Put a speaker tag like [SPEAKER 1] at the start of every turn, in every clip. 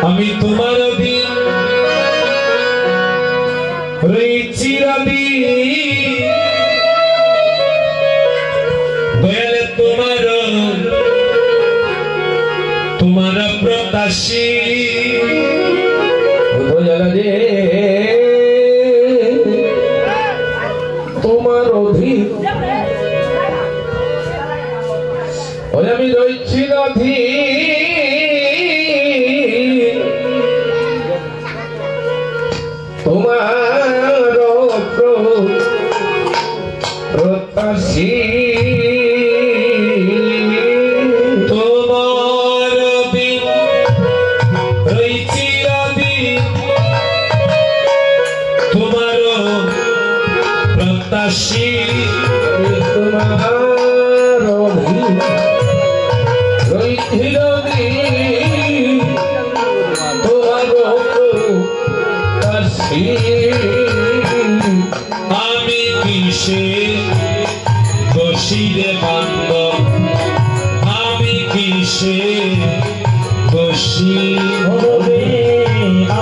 [SPEAKER 1] আমি তোমার অধীন রয়েছি চিরদিন দয়ালে তোমার প্রত্যাশী দয়ালে তোমার অধীন আমি রয়েছি অধীন তোমার প্রত্যাশী তোমার অধীন রয়েছি অধীন তোমার প্রত্যাশী তোমার অধীন আমি কিসে দোষী রে বান্ধব আমি কিসে দোষী হবে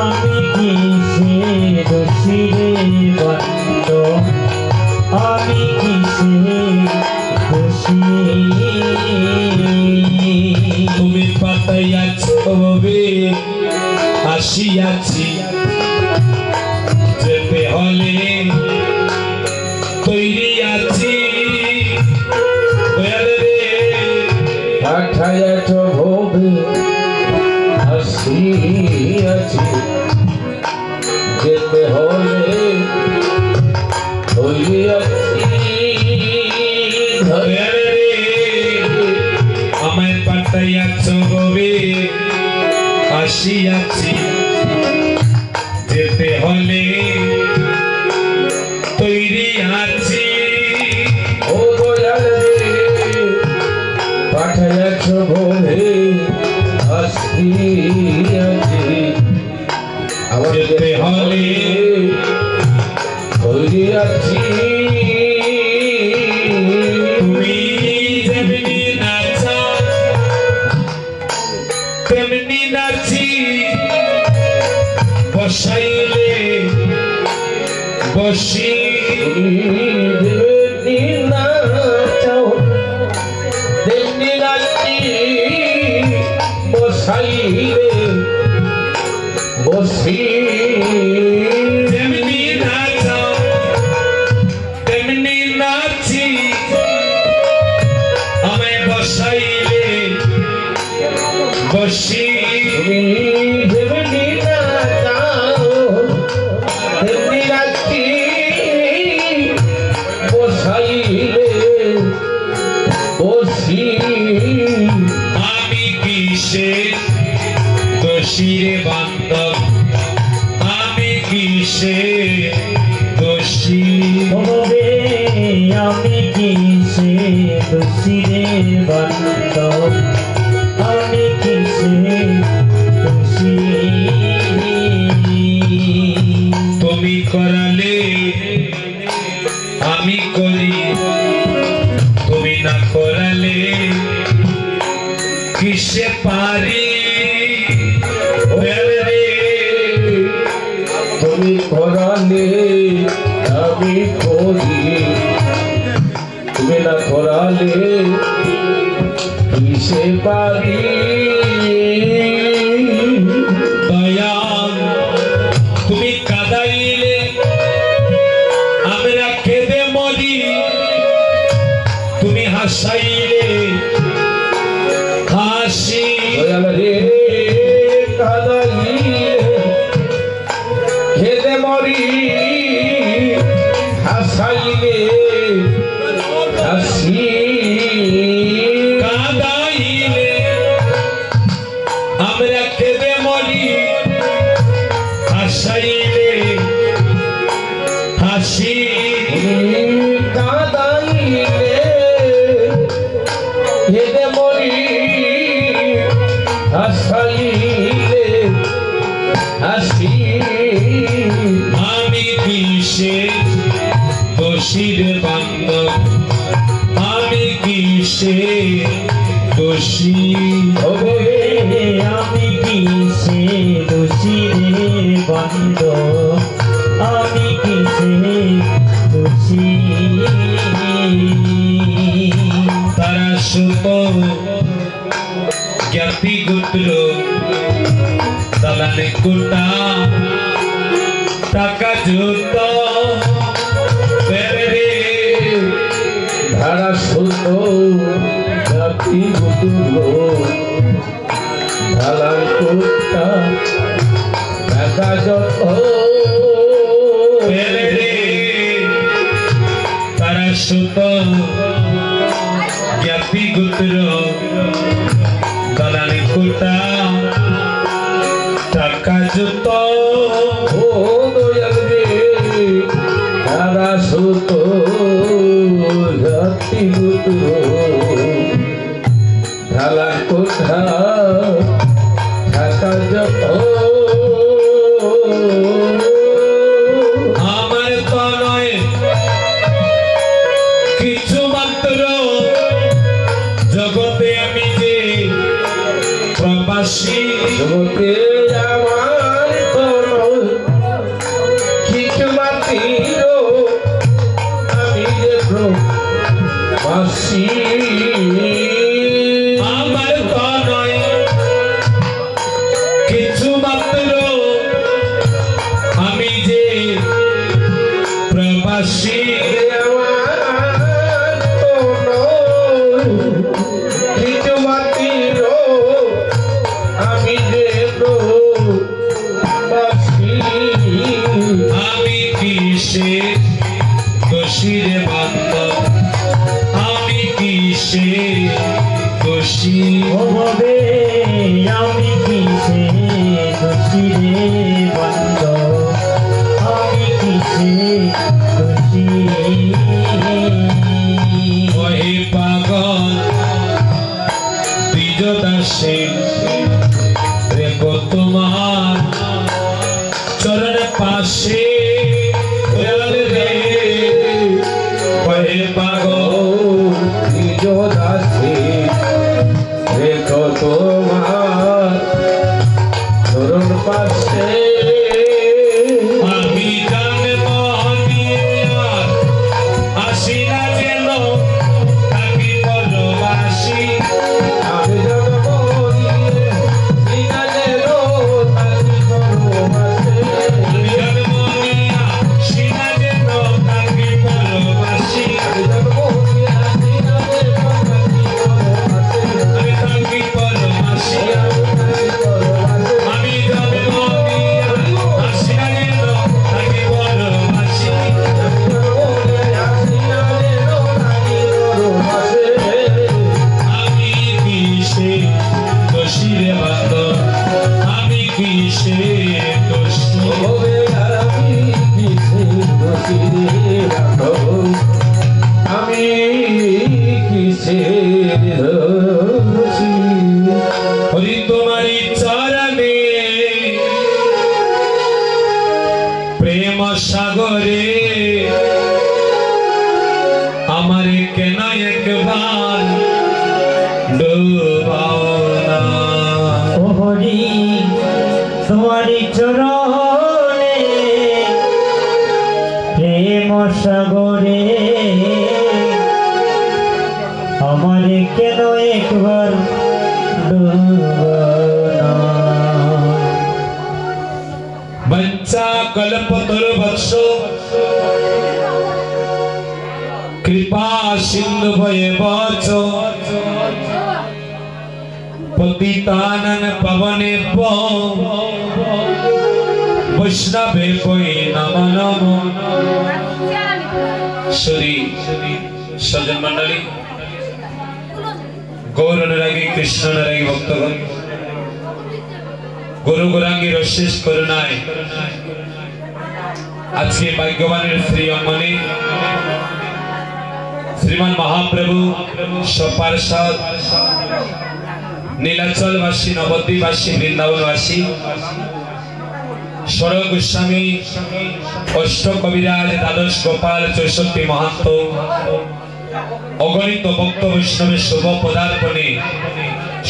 [SPEAKER 1] আমি কিসে দোষী রে বান্ধব আমি কিসে দোষী তুমি পাতাইয়াছ আসিয়াছি যেতে হলে তৈরি আছি পাঠাইয়াছ ভবে আসিয়াছি যেতে হলে তৈরি আছি আমায় পাঠাইয়াছ ভবে আসিয়াছি যেতে হলে তৈরি আছি ও দয়ালে পাঠাইয়াছ বলে আসিয়াছি যেতে হলে তৈরি আছি তুমি যেমনি নাচা তেমনি নাচি বসাইলে বসি নাচাও তেমনি নাচি বসাইলে বসি তেমনি নাচাও তেমনি নাচি আমায় বসাইলে বসি আমি কিসে দোষী রে বান্ধব আমি কিসে দোষী হবে আমি কিসে দোষী রে বান্ধব আমি কিসে দোষী তুমি করালে আমি করি তুমি না করালে কিসে পারি তুমি করালে আমি করি তুমি না করালে কিসে পারি দয়াল তুমি কাঁদাইলে আমরা কেঁদে মরি তুমি হাসাইলে হাসি দয়াল রে কাঁদাইলে কেঁদে মরি হাসাইলে হাসি কাঁদাইলে আমরা কেঁদে মরি হাসাইলে হাসি কাঁদাইলে কেঁদে মরি হাসাইলে হাসি আমি কিসে দোষী রে বান্ধব আমি কিসে দোষী হবে আমি কিসে
[SPEAKER 2] কিসে দোষী রে বন্ধ আমি কিসে দোষী
[SPEAKER 1] তারা সুত জ্ঞাতি গোত্র দালানে কোটা টাকা জুত রে
[SPEAKER 3] ধারা সুত জাতি গুতুল ঢালার কোটা টাকা যত
[SPEAKER 1] রে তারা সুত জ্ঞাতি গোত্র দালানে কোটা টাকা জুত
[SPEAKER 3] ও দয়াল রে ধারা সুত জাতি গুতুল ঢালার কোটা টাকা যত
[SPEAKER 1] আমার তো নয় কিছু মাত্র জগতে আমি যে প্রবাসী
[SPEAKER 3] জগতে আমার কোনো কিছু মাত্র আমি যে প্রবাসী
[SPEAKER 1] আমার তো নয় কিছু মাত্র আমি যে প্রবাসী
[SPEAKER 3] আমার কোনো কিছু মাত্র আমি যে প্রবাসী
[SPEAKER 1] আমি কিসে দোষী রে বান্ধব আমি কিসে দোষী
[SPEAKER 2] ওভাবে আমি কিসে দোষী রে বন্ধ আমি কিসে দোষী
[SPEAKER 1] ওহে পাগল দ্বিজ দাসে রেখো তোমার চরণ পাশে রে ওহে পাগল
[SPEAKER 3] নিজ দাসী রেখো তোমার চরণ পাশে
[SPEAKER 1] আমি জন্ম নিয়ে আসি না যেন থাকি পরবাসী
[SPEAKER 3] আমি জন্ম নিয়ে সিনালের তালি পরবাসে
[SPEAKER 1] আমি জন্ম নিয়ে আসি না যেন থাকি পরবাসী
[SPEAKER 3] আমি জন্ম নিয়ে সিনালের তালি পরবাসে
[SPEAKER 1] আমি থাকি পরবাসী আমি জন্ম নিয়ে আসি না যেন থাকি পরবাসী আমি কিসে দোষী রে বান্ধব আমি কিসে দোষী
[SPEAKER 3] আমি কিসে
[SPEAKER 1] হরি তোমারি চরণে প্রেম সাগরে আমার কেন একবার ডুবাও না
[SPEAKER 2] ও হরি তোমারি চরণে প্রেম সাগরে আমারে কেন একবার ডুবানা
[SPEAKER 1] বঞ্চা কল্পতরু বৎস কৃপা সিন্ধু ভয়ে বচ পতিতানন পবনে বৈষ্ণবে পই নম নম শ্রী সজ্জন মন্ডলী গৌর অনুরাগী কৃষ্ণ অনুরাগী ভক্তগণ গুরু গৌরাঙ্গীর অশেষ করুণায় আজকে ভাগ্যবানের শ্রী অঙ্গনে শ্রীমান মহাপ্রভু সপার্ষদ নীলাচলবাসী নবদ্বীপবাসী বৃন্দাবনবাসী ষড় গোস্বামী অষ্ট কবিরাজ দ্বাদশ গোপাল 64 মহান্ত অগণিত ভক্ত বৈষ্ণবের শুভ পদার্পণে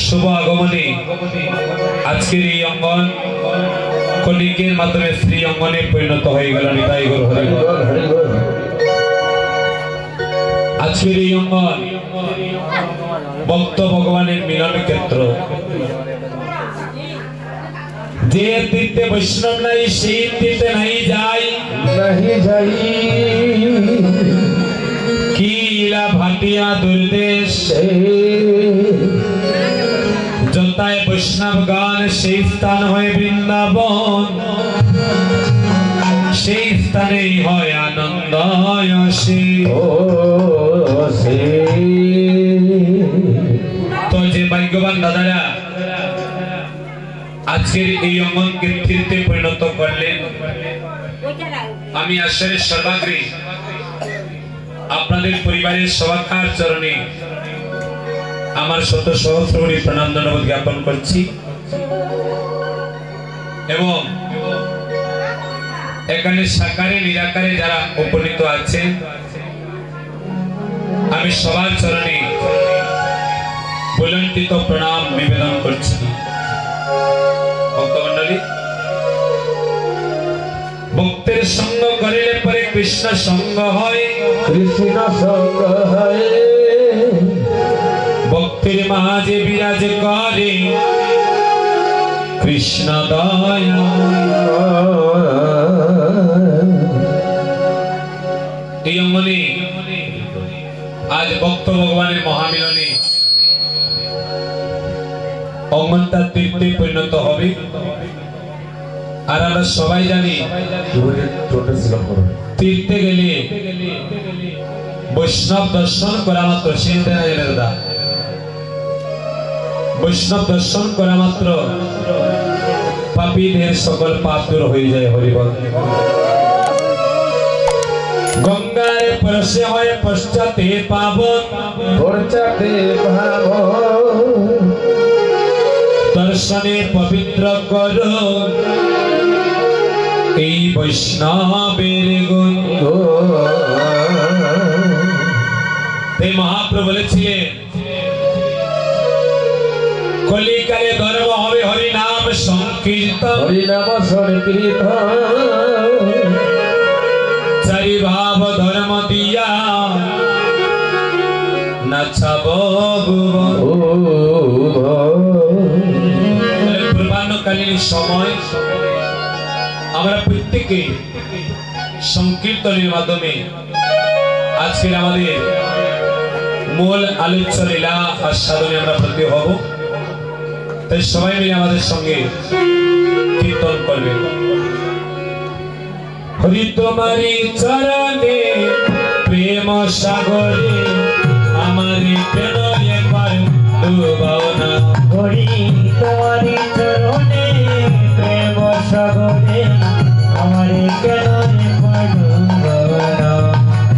[SPEAKER 1] শুভ আগমনে আজকের এই অঙ্গন কলিকের মাধ্যমে শ্রী অঙ্গনে পরিণত হয়ে গেল। নিতাই গৌর হরি বল। আজকের এই অঙ্গন ভক্ত ভগবানের মিলন ক্ষেত্র। যে তীর্থে বৈষ্ণব নাই সেই তীর্থে নাই যাই কিলা ভাটিয়া দুর্দেশ যতায় বৈষ্ণব গান সেই স্থান হয় বৃন্দাবন, সেই স্থানেই হয় আনন্দ তো যে ভাগ্যবান দাদারা আজকের এই অঙ্গনকে তীর্থে পরিণত করলেন, আমি আসলে সর্বাগ্রে আপনাদের পরিবারের সবাকার চরণে আমার শত সহস্রকোটি প্রণাম ধন্যবাদ জ্ঞাপন করছি এবং এখানে সাকারে নিরাকারে যারা উপনীত আছেন আমি সবার চরণে বুলন্ডিত প্রণাম নিবেদন করছি। ভক্তমণ্ডলী, ভক্তের সঙ্গ করিলে পরে কৃষ্ণ সঙ্গ হয়,
[SPEAKER 3] কৃষ্ণ সঙ্গ হয়
[SPEAKER 1] ভক্তের মাঝে বিরাজ করে কৃষ্ণ দয়া। এই অঙ্গনে আজ ভক্ত ভগবানের মহামিলনে অঙ্গনটা তীর্থে পরিণত হবে। আর আমরা সবাই জানি তীর্থে গেলে বৈষ্ণব দর্শন করা মাত্র বৈষ্ণব দর্শন করা মাত্র পাপীদের সকল পাপ দূর হয়ে যায়। হরিবল। গঙ্গায় পরশে হয় পশ্চাতে পাবন,
[SPEAKER 3] পশ্চাতে ভাব
[SPEAKER 1] দর্শনে পবিত্র কর এই বৈষ্ণবের গুণ। এই মহাপ্রভু বলেছিলেন কলিকালে ধর্ম হবে হরিনাম সংকীর্তন,
[SPEAKER 3] হরিনাম সংকীর্তন
[SPEAKER 1] চারি ভাব ধর্ম দিয়া নাচাব পূর্বাহ্নকালীন সময় আমরা প্রত্যেকে সংকীর্তনের মাধ্যমে আজকের আমাদের মূল আলোচ্য লীলা আস্বাদনে আমরা ব্রতী হব। তাই সবাই মিলে আমাদের সঙ্গে কীর্তন করবে। হরি তোমারি চরণে প্রেম সাগরে আমারে কেন একবার ডুবাও না।
[SPEAKER 2] হরি তোমারি চরণে প্রেম সাগরে আমারে কেন একবার ডুবাও না।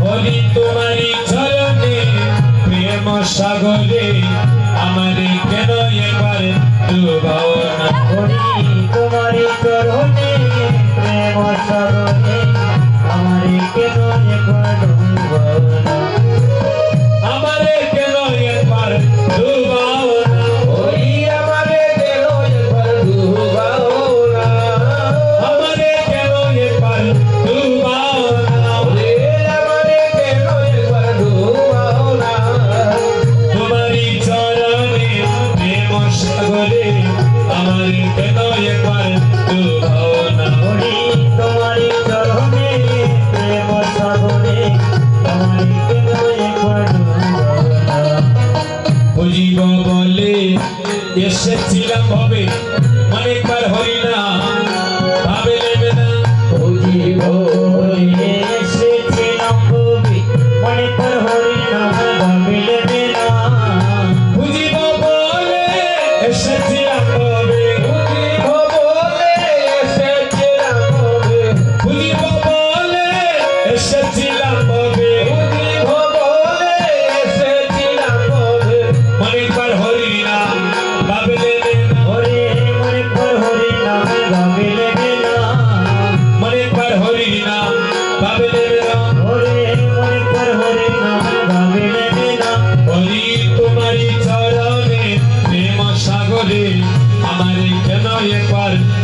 [SPEAKER 1] হরি তোমারি চরণে প্রেম সাগরে আমারে কেন একবার ডুবাও না।
[SPEAKER 2] হরি তোমারি চরণে প্রেম সাগরে আমারে কেন একবার ডুবাও না।
[SPEAKER 1] আমারে কেন একবার ডুবাও না।
[SPEAKER 3] হরি আমারে কেন একবার ডুবাও না।
[SPEAKER 1] আমারে কেন একবার ডুবাও না।
[SPEAKER 3] হরি আমারে কেন একবার ডুবাও না।
[SPEAKER 1] তোমারি চরণে প্রেম সাগরে আমারে কেন একবার ডুবাও না।
[SPEAKER 2] হরি তোমারি চরণে প্রেম সাগরে আমারে কেন একবার ডুবাও না।
[SPEAKER 1] বুঝিব বলে এসেছিলাম ভবে অনেকবার হরি না ভাবে নেবে না।
[SPEAKER 3] বুঝিব
[SPEAKER 2] বলে এসেছিলাম কবি মনে পর হরি নাম ভাবিলে না।
[SPEAKER 1] বুঝিব বলে এসেছিলাম ভবে
[SPEAKER 3] বুঝিব বলে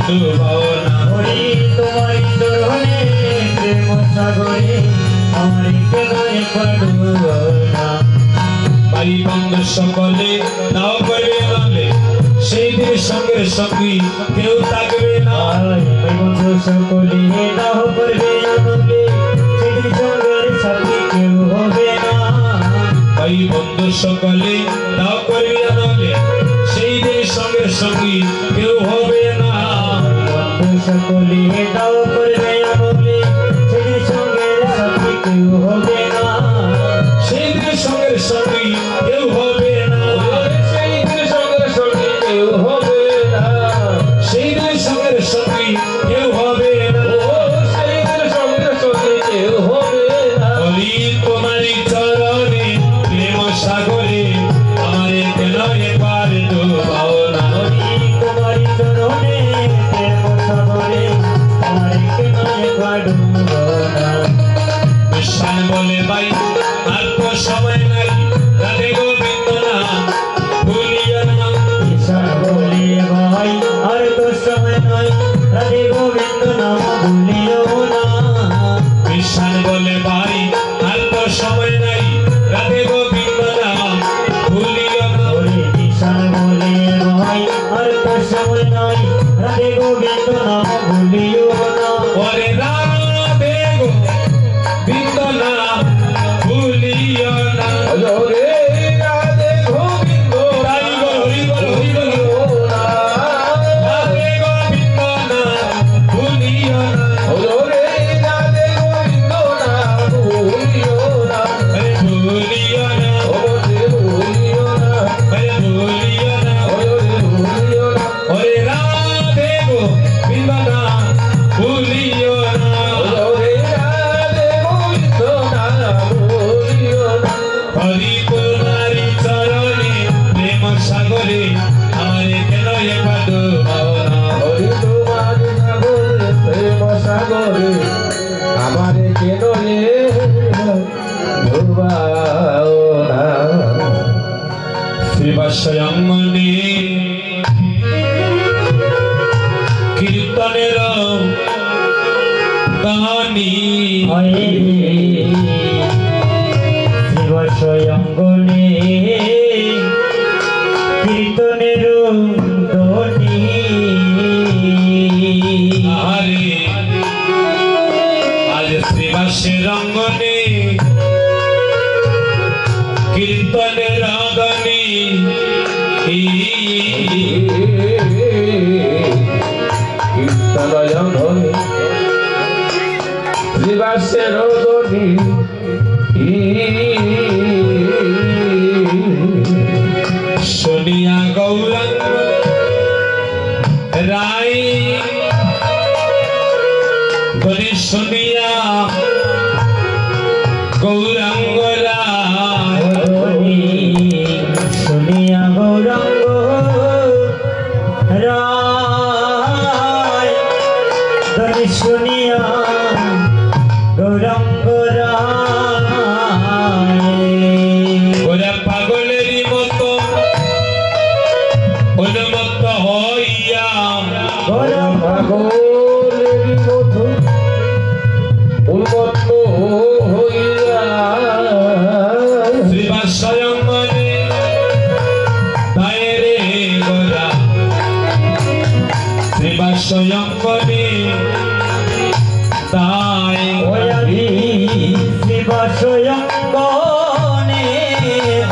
[SPEAKER 1] ডুবাওনা
[SPEAKER 2] হরি তোমার চরণে প্রেম সাগরে আমার কেন একবার ডুবো না
[SPEAKER 1] ভাই বন্ধু সকলে নাও করবে আনলে সেই দিন সঙ্গের সঙ্গী কেউ থাকবে না
[SPEAKER 2] ভাই বন্ধু সকলে নাও করবে আনলে সেদিন সঙ্গের সাথী কেউ হবে না
[SPEAKER 1] ভাই বন্ধু সকলে নাও করবে আনলে সেই দিন সঙ্গের সঙ্গী কেউ হবে না
[SPEAKER 2] বন্ধু সকলে নাও করবে আনলে সেদিন সঙ্গের সাথী কেউ হবে না
[SPEAKER 1] সেই দিন সঙ্গের সঙ্গী কেউ হবে না
[SPEAKER 3] সেই দিন সঙ্গের সঙ্গী কেউ হবে না
[SPEAKER 1] সেই দিন সঙ্গের সঙ্গী কেউ হবে না
[SPEAKER 3] সেই দিন সঙ্গের সঙ্গী কেউ হবে না
[SPEAKER 1] বলি তোমারই চরণে প্রেম সাগরে আমারে কেন একবার ডুবাও না
[SPEAKER 2] তোমার চরণে প্রেম সাগরে আমার কেন একবার ডুবো না
[SPEAKER 1] বিশ্বান বলে ভাই আর তো সময় নাই রাধে গোবিন্দ না ভুলিও না
[SPEAKER 2] ঈশান বলে ভাই আর তো সময় নয় রাধে গোবিন্দ নাম ভুলিও না
[SPEAKER 1] বিশ্বান বলে ভাই আর তো সময় নাই রাধে গোবিন্দ না ভুলিও না
[SPEAKER 2] ওরে ঈশান বলে ভাই আর তো সময় নয় রাধে গোবিন্দ নাম ভুলিও না
[SPEAKER 1] ওরে রাধে গোবিন্দ না ভুলিও না
[SPEAKER 3] রে রাধে গোবিন্দ
[SPEAKER 1] তাই হরি বল হরি বল রাধে গোবিন্দ না ভুলিও না
[SPEAKER 3] রে রাধে গোবিন্দ না ভুলিও না
[SPEAKER 1] আরে ভুলিও না
[SPEAKER 3] ভুলিও না
[SPEAKER 1] আরে ভুলিও না
[SPEAKER 3] ভুলিও না
[SPEAKER 1] ওরে রাধে গোবিন্দ না ভুলিও না
[SPEAKER 3] রে রাধে গোবিন্দ না ভুলিও না
[SPEAKER 1] হরি তোমারি চরণে প্রেম সাগরে আমারে কেন একবার ডুবাও না
[SPEAKER 3] হরি তোমার সাগরে প্রেম সাগরে আমারে কেন ডুবাও না
[SPEAKER 1] শ্রীবাসয়ঙ্গনে কীর্তনের গানি
[SPEAKER 2] হয়ে শিব স্বয়ংগনে কীর্তনের ধ্বনি
[SPEAKER 1] আরে আজ শ্রীবাসের অঙ্গনে কীর্তনের গানি
[SPEAKER 3] কীর্তনয়ং ধ্বনি শ্রীবাসের ধ্বনি
[SPEAKER 1] শুনিয়া গৌরাঙ্গ রাই বলে শুনিয়া গৌরাঙ্গ রায়
[SPEAKER 2] ধ্বনি শুনিয়া গৌরাঙ্গ রায় ধ্বনি শুনিয়া গৌরাঙ্গ রায়
[SPEAKER 1] ওরা পাগলেরই মতো উন্মত্ত হইয়া
[SPEAKER 2] গৌরাঙ্গ
[SPEAKER 3] পাগলের মতো উন্মত্ত হইয়া
[SPEAKER 1] শ্রীবাসয়ঙ্গনে তাই রে গোরা শ্রীবাসয়ঙ্গনে তাই
[SPEAKER 2] ওয়ালি শিব স্বয়ংগনে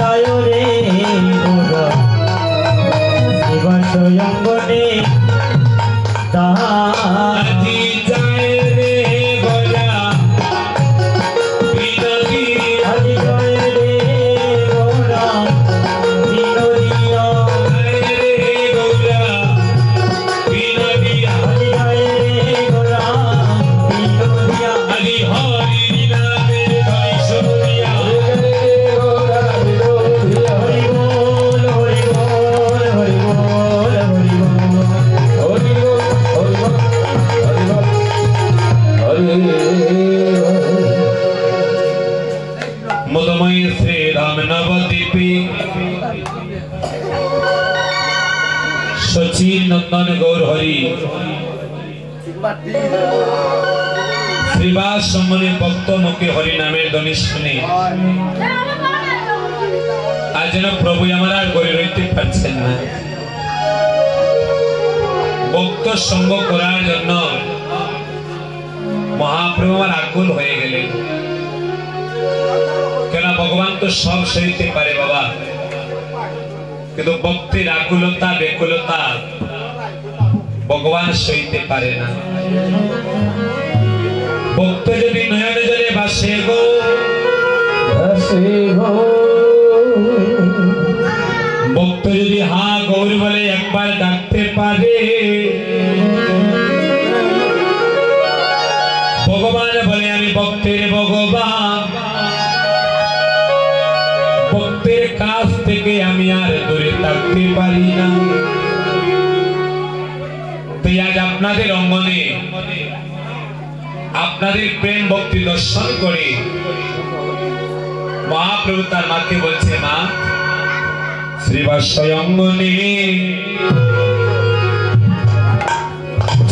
[SPEAKER 2] দায়রে গোরা শিব স্বয়ংগনে
[SPEAKER 1] আজি যায় রে গোরা বিনদী
[SPEAKER 2] আজি জয় রে গোরা বিনোদিয়া
[SPEAKER 1] যায় রে গোরা বিনদিয়া
[SPEAKER 2] আজি জয় রে গোরা বিনোদিয়া
[SPEAKER 1] আজি শ্রীবাস সম্মানে ভক্ত মুখে হরি নামের ধ্বনি শুনে আজ যেন প্রভু আমার আর গড়ে রইতে পারছেন না। ভক্ত সঙ্গ করার জন্য মহাপ্রভু আমার আকুল হয়ে গেলেন। কেন ভগবান তো সব সইতে পারে বাবা, কিন্তু ভক্তির আকুলতা বেকুলতা ভগবান সইতে পারে না। ভক্ত যদি নয়নে জলে বাসে গো ভক্ত যদি হা গৌর বলে একবার ডাকতে পারে, ভগবান বলে আমি ভক্তের ভগবান, ভক্তের কাছ থেকে আমি আর দূরে থাকতে পারি না। তাই আজ আপনাদের অঙ্গনে আপনাদের প্রেম ভক্তি দর্শন করে মহাপ্রভু তার মাকে বলছে, মা শ্রীবাস অঙ্গনে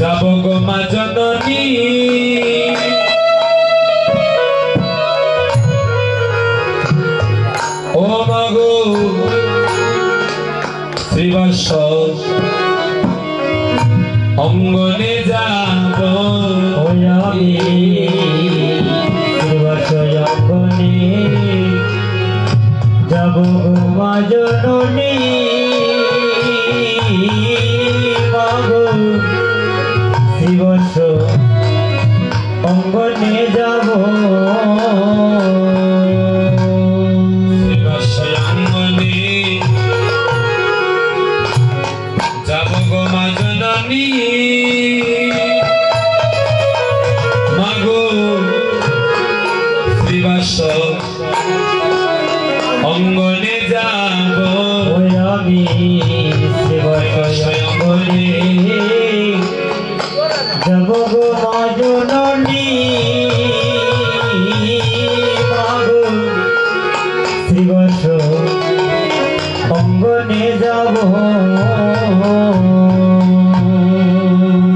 [SPEAKER 1] যাব গো মা জননী, ও মা গো শ্রীবাস অঙ্গনে যাব
[SPEAKER 2] আমি শ্রীবাস অঙ্গনে যাব মা জননী, মাগো শ্রীবাস অঙ্গনে যাব
[SPEAKER 1] শ্রীবাস অঙ্গনে যাব গো মা জননী, মাগো শ্রীবাস অঙ্গনে যাব
[SPEAKER 2] আমি শ্রীবাস অঙ্গনে যাব গো মা জননী, মাগো শ্রীবাস অঙ্গনে যাব।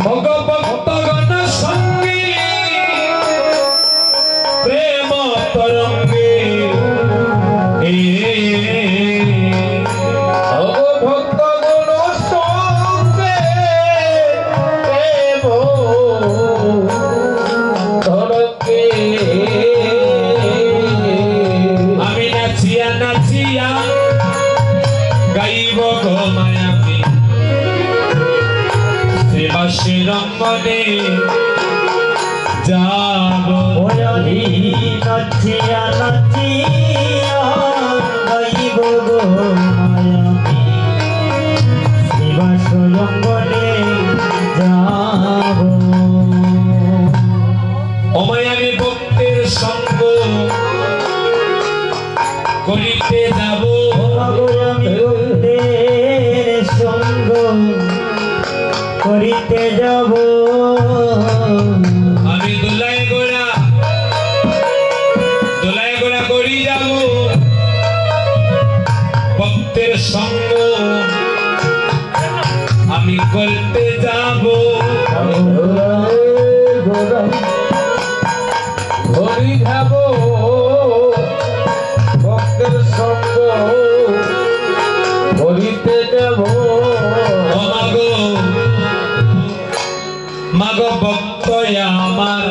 [SPEAKER 1] ভক্তগণ সঙ্গে প্রেম তরঙ্গে
[SPEAKER 3] ভক্তগণ সঙ্গে প্রেম তরঙ্গে
[SPEAKER 1] আমি নাচিয়া নাচিয়া গাইব গো মায়াবী শ্রীবাসের অঙ্গনে যাব।
[SPEAKER 2] ওই নাচিয়া নাচিয়া গাইব গো মায়াবী শ্রীবাস অঙ্গনে যাব।
[SPEAKER 1] অমায়াবী ভক্তের সঙ্গ করিতে যাব,
[SPEAKER 2] আমি ভক্তের সঙ্গ করিতে যাব।
[SPEAKER 1] আমি দোলায় গোড়া করি যাব, ভক্তের সঙ্গ আমি করতে যাব।
[SPEAKER 3] হরি যাব ভক্তের সঙ্গ করিতে যাব।
[SPEAKER 1] মাগো মাগো ভক্ত আমার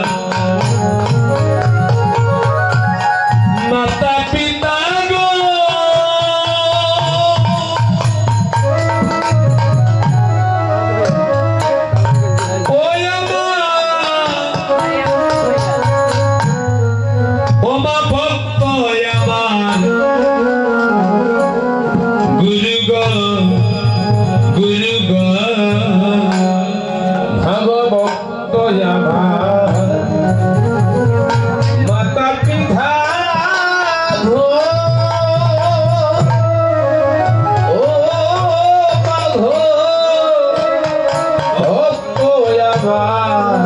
[SPEAKER 1] মাতা পিতা গো, ওই ওমা ভক্ত আমার গুরু গো গুরু গো,
[SPEAKER 3] ভক্ত আমার মাতা পিতা গো, ও মাঘো ভক্ত আমার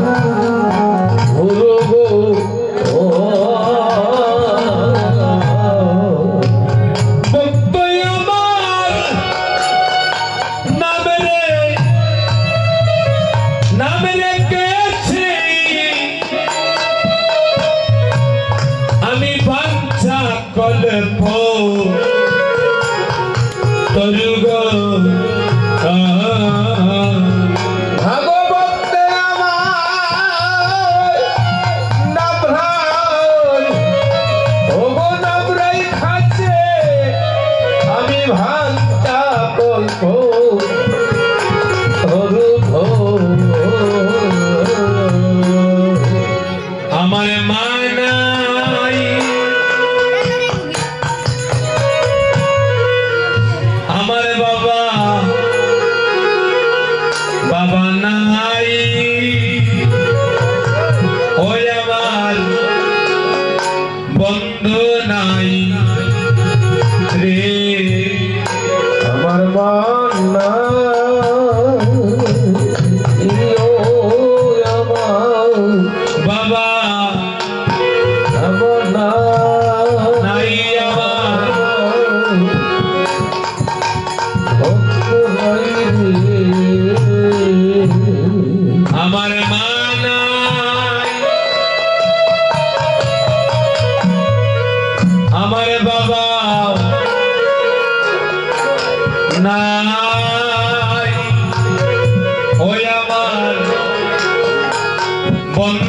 [SPEAKER 3] গুরু গো, ও
[SPEAKER 1] ভক্ত আমার নামে কে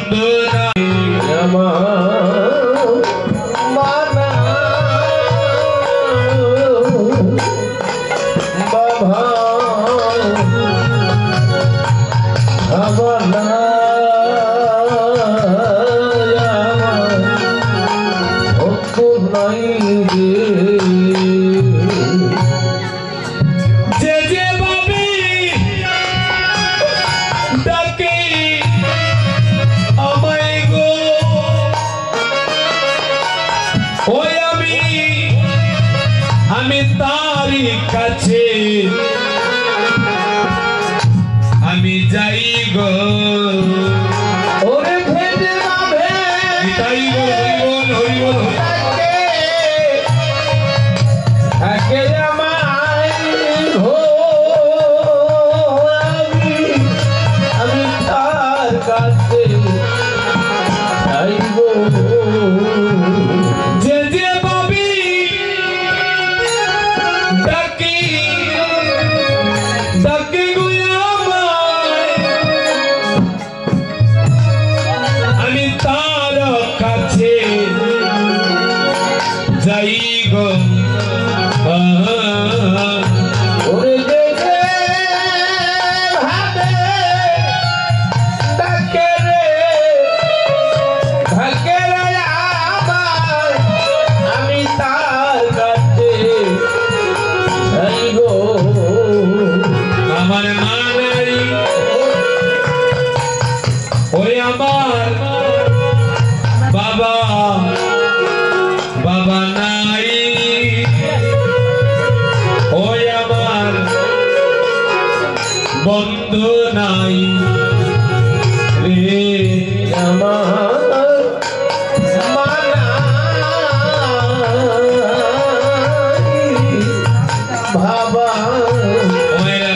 [SPEAKER 1] বন্ধু নাই
[SPEAKER 3] মানা বাবা আবনা নাই
[SPEAKER 1] যে যে ভাবে ডাকে আমায় গো ওই আমি তারই কাছে আমি যাই গো
[SPEAKER 3] ওরে ভেদে ভাবে
[SPEAKER 1] তাই বল হরি বল
[SPEAKER 3] থাকে আমায় হো আমি তার কাছে যাইব
[SPEAKER 1] যে যে ভাবি ডাকি ডাকি গো আমায় আমি তার কাছে যাই গো
[SPEAKER 3] ওরে দেখে ভাবে ডাকে রে ডাকে রে আমার আমি তার কাছে যাইব
[SPEAKER 1] আমার মা নাই ওই আমার বাবা বাবা নাই ওই আমার বন্ধু নাই রে
[SPEAKER 3] আমার মানা বাবা
[SPEAKER 1] ওরা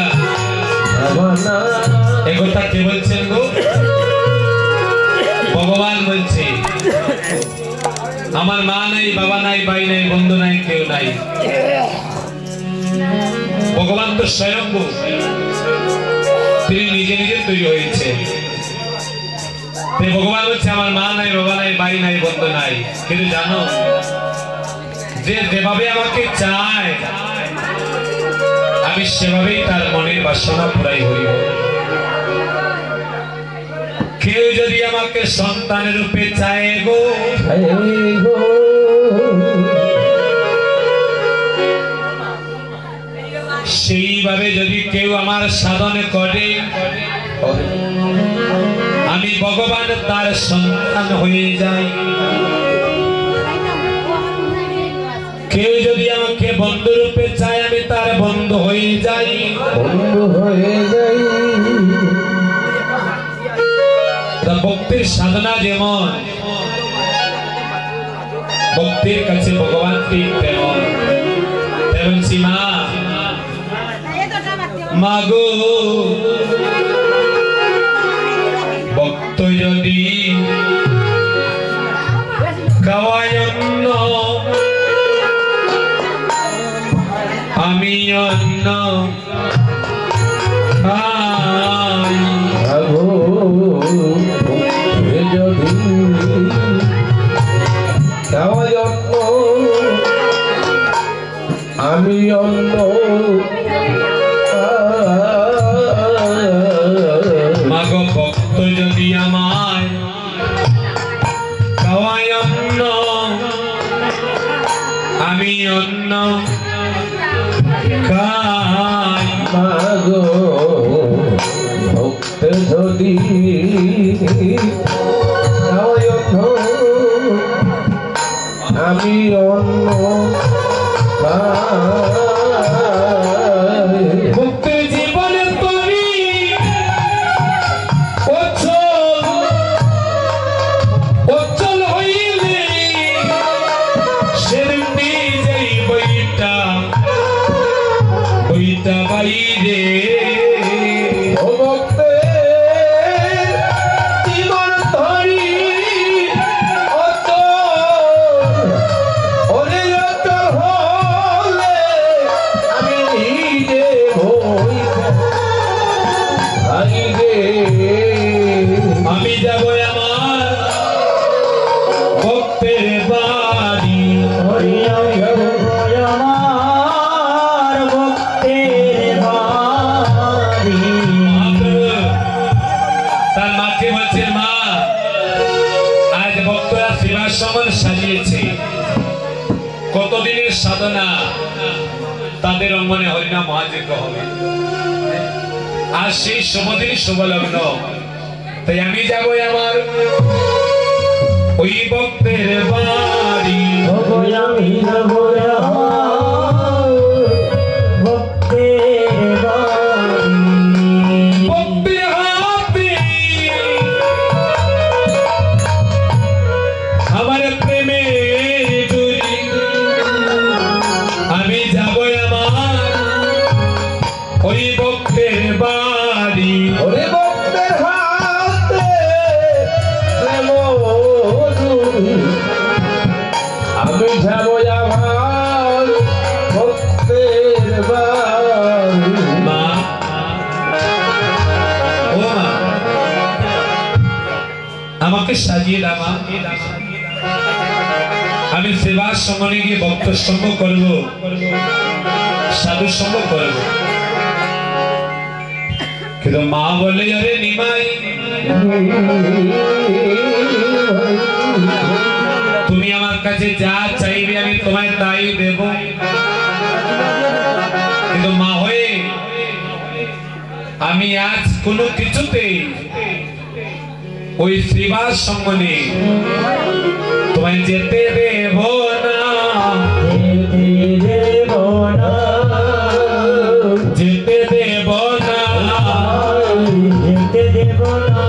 [SPEAKER 3] বাবা
[SPEAKER 1] এই কথা কে বলছেন গো ভগবান বলছে আমার মা নাই বাবা নাই ভাই নাই বন্ধু নাই কেউ নাই ভগবান তো স্বয়ং তিনি নিজে নিজে তৈরি হয়েছে ভগবান বলছে আমার মা নাই বাবা নাই ভাই নাই বন্ধু নাই কিন্তু জানো যে যেভাবে আমাকে চায় আমি সেভাবেই তার মনের বাসনা পুরাই হইব কেউ যদি আমাকে সন্তানের রূপে চায় গো সেইভাবে যদি কেউ আমার সাধন করে আমি ভগবান তার সন্তান হয়ে যাই কেউ যদি আমাকে বন্ধু রূপে চায় আমি তার বন্ধু হয়ে যাই ভক্তির সাধনা যেমন ভক্তির কাছে ভগবান তেমন তেমন সীমা মাগো ভক্ত যদি খাওয়ায় অন্ন আমি অন্ন খাই
[SPEAKER 3] আমি অন্য
[SPEAKER 1] মাগো ভক্ত যদি আমায় খাওয়ায় অন্ন আমি অন্ন খাই
[SPEAKER 3] মাগো ভক্ত যদি আমি অন্য
[SPEAKER 1] মুক্তি জীবনে তরি অচল হইলে সেদিন যেই বইটা বাইরে তার মাকে বলছেন, মা আজ ভক্তরা সেবাশ্রমণ সাজিয়েছে, কতদিনের সাধনা, তাদের অঙ্গনে হরিনাম মহাযজ্ঞ হবে, আর সেই শুভদিন শুভলগ্ন, তাই আমি যাব আমার ওই ভক্তের বাড়ি।
[SPEAKER 2] আমি যাব ভক্তের বাড়ি।
[SPEAKER 1] ভক্তের হাতে আমার প্রেমের ডুরি, আমি যাব আমার ওই ভক্তের বাড়ি।
[SPEAKER 3] ওরে ভক্তের হাতে প্রেম ডুরি, আমি যাব আমার ভক্তের বাড়ি।
[SPEAKER 1] মা, ও মা, আমাকে সাজিয়ে দাও মা, আমি সেবার সঙ্গে গিয়ে ভক্ত সঙ্গ করব, সাধু সঙ্গ করব। কিন্তু মা বলে, আরে নিমাই, তুমি আমার কাছে যা চাইবে আমি তোমায় তাই দেব, কিন্তু মা হয়ে আমি আজ কোনো কিছুতেই ওই শ্রীবাস সঙ্গনে তোমায় যেতে দেব না, যেতে দেব না,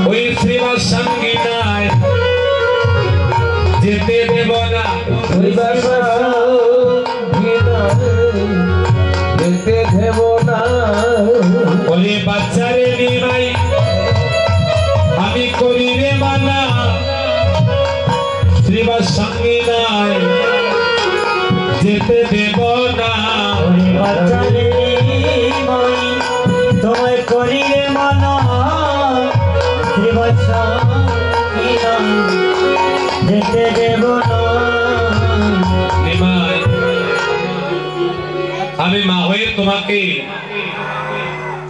[SPEAKER 1] ওই শ্রীবাস সঙ্গীনায় যেতে দেব না।
[SPEAKER 3] যেতে দেব না,
[SPEAKER 1] ওরে বাচ্চারে নিমাই, আমি করি রে মানা, শ্রীবাস সঙ্গীনায় যেতে দেব না।
[SPEAKER 2] তোমায় করিয়ে মানা, যেতে দেব না।
[SPEAKER 1] নিমাই, আমি মা হয়ে তোমাকে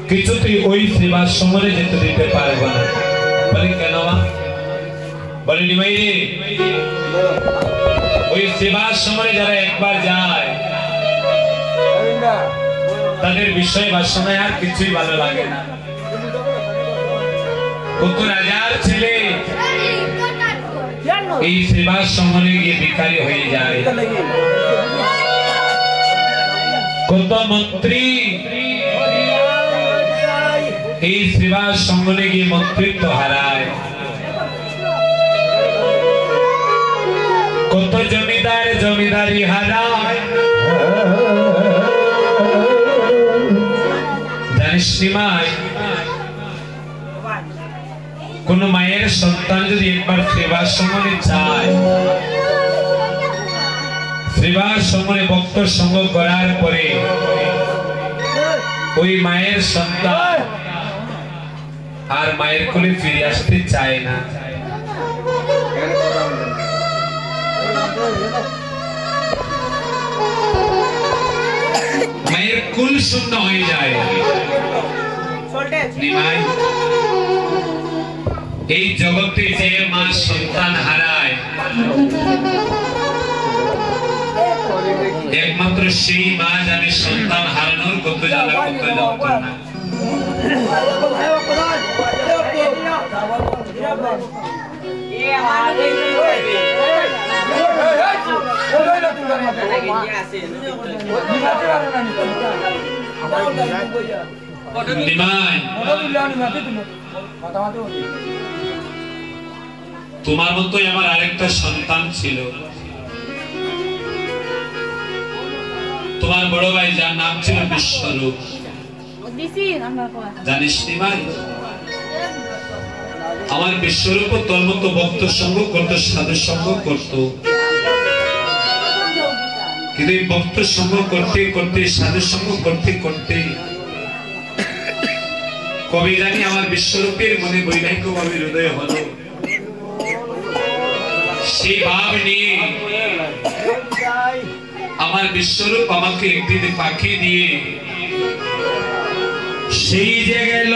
[SPEAKER 1] কিছুতেই ওই সেবার সময় যেতে দিতে পারবো না। বলে কেন মা? বলে নিমাই রে, ওই সেবার সময় যারা একবার যায় তাদের বিষয় বাসনায় আর কিছুই ভালো লাগে না। কত রাজার ছেলে এই সেবার সঙ্গনে গিয়ে ভিখারি হয়ে যায়, কত মন্ত্রী এই সেবার সঙ্গনে গিয়ে মন্ত্রিত্ব হারায়, কত জমিদার জমিদারি হারায়। জানিস নিমাই, কোন মায়ের সন্তান যদি একবার সেবার সঙ্গনে যায়, সেবার সঙ্গনে ভক্ত সঙ্গ করার পরে ওই মায়ের সন্তান আর মায়ের কোলে ফিরে আসতে চায় না। মায়ের কুল শূন্য হয়ে যায়। নিমাই, এই জগতে যে মা সন্তান হারায় একমাত্র সেই মা জানে সন্তান হারানোর কত জ্বালা, কত যন্ত্রণা। নিমাই, তোমার মতোই আমার আরেকটা সন্তান ছিল, তোমার বড় ভাই, যার নাম ছিল বিশ্বরূপ। জানিস নিমাই, আমার বিশ্বরূপ তোর মতো ভক্ত সঙ্গ করতো, সাধু সঙ্গ করতো, কিন্তু এই ভক্ত সঙ্গ করতে করতে, সাধু সঙ্গ করতে করতে কবি জানি আমার বিশ্বরূপের মনে বৈরাগ্য ভাবে হৃদয় হলো। সেই ভাব নিয়ে আমার বিশ্বরূপ আমাকে একদিন পাখি দিয়ে সেই যে গেল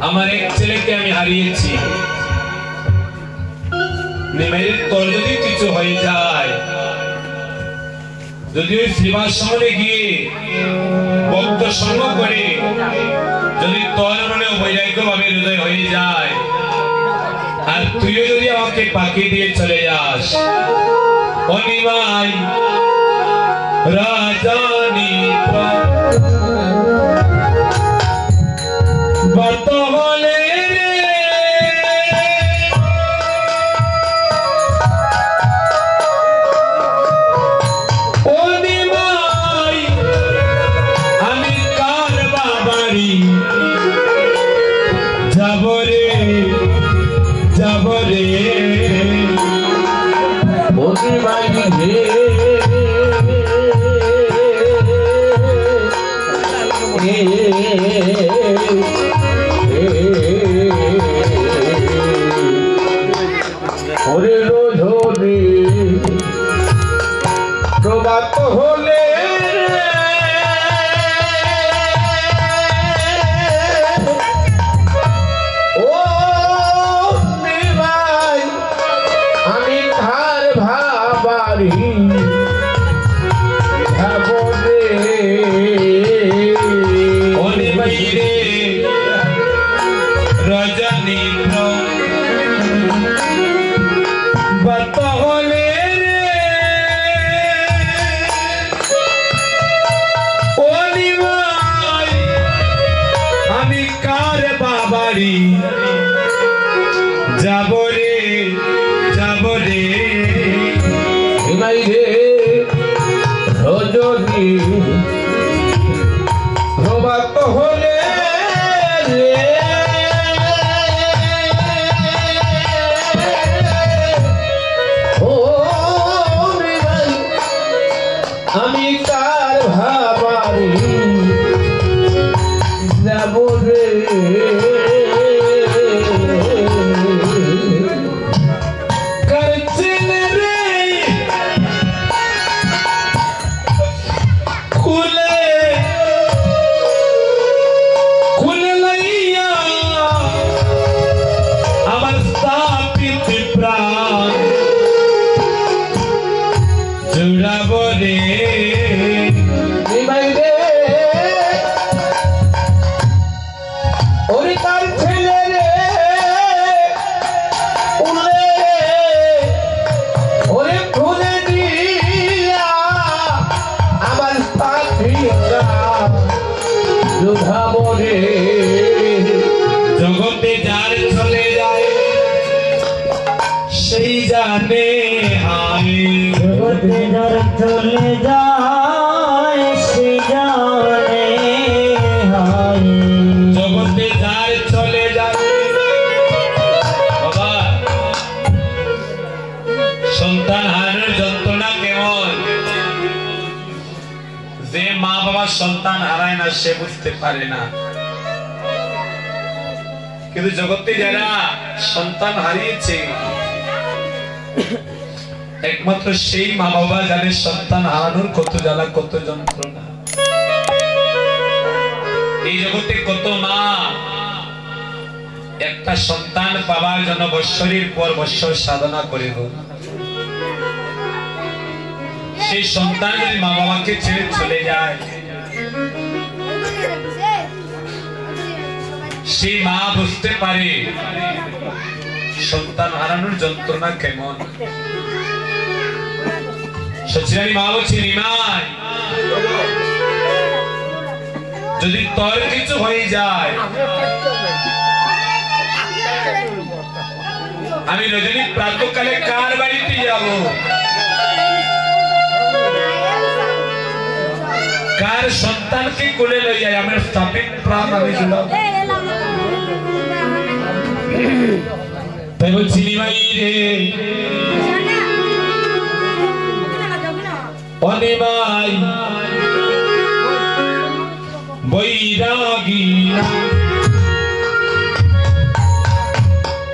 [SPEAKER 1] আমার এক ছেলেকে আমি হারিয়েছি। নিমাইয়ের তোর যদি কিছু হয়ে যায়, যদি ওই শ্রীবাসমনে গিয়ে ভক্ত সঙ্গ করে যদি তোর মনে বৈরাগ্য ভাবে হৃদয় হয়ে যায়, আর তুইও যদি আমাকে পাখি দিয়ে চলে যাস, ও নিমাই রাজানি বর্তমানে জগতে যার চলে যায় সেই জানে হায়,
[SPEAKER 2] জগতে যার চলে যায় সেই জানে হায়,
[SPEAKER 1] জগতে যার চলে যায়। বাবা, সন্তান হারানোর যন্ত্রণা কেমন, যে মা বাবা সন্তান হারায় না সে বুঝতে পারে না, কিন্তু জগতে যারা সন্তান হারিয়েছে একমাত্র সেই মা বাবা জানে সন্তান হারানোর কত জ্বালা, কত যন্ত্রণা। এই জগতে কত মা একটা সন্তান পাওয়ার জন্য বৎসরের পর বৎসর সাধনা করে, সেই সন্তান যদি মা বাবাকে ছেড়ে চলে যায়, সেই মা বুঝতে পারে সন্তান হারানোর যন্ত্রণা কেমন। সচিরানী মা বলছে, নিমাই যদি তোর কিছু হয়ে যায়, আমি রজনী প্রাতঃকালে কার বাড়িতে যাব, কার সন্তানকে কোলে লইয়া আমার স্থাপিত প্রাণ আমি জুড়াব। তাই বলছি নিমাই রে, অনিমাই বৈরাগী